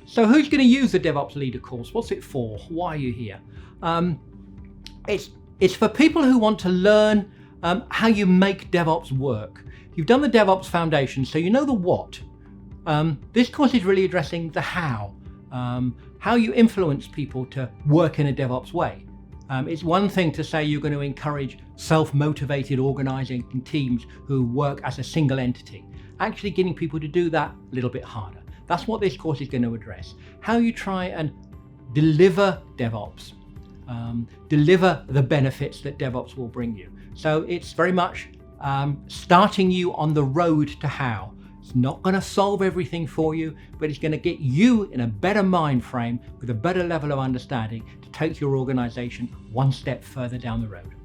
So who's going to use the DevOps Leader course? What's it for? Why are you here? It's for people who want to learn how you make DevOps work. You've done the DevOps foundation, so you know the what. This course is really addressing the how you influence people to work in a DevOps way. It's one thing to say you're going to encourage self-motivated organizing teams who work as a single entity. Actually getting people to do that a little bit harder. That's what this course is going to address. How you try and deliver DevOps, deliver the benefits that DevOps will bring you. So it's very much starting you on the road to how. It's not going to solve everything for you, but it's going to get you in a better mind frame with a better level of understanding to take your organization one step further down the road.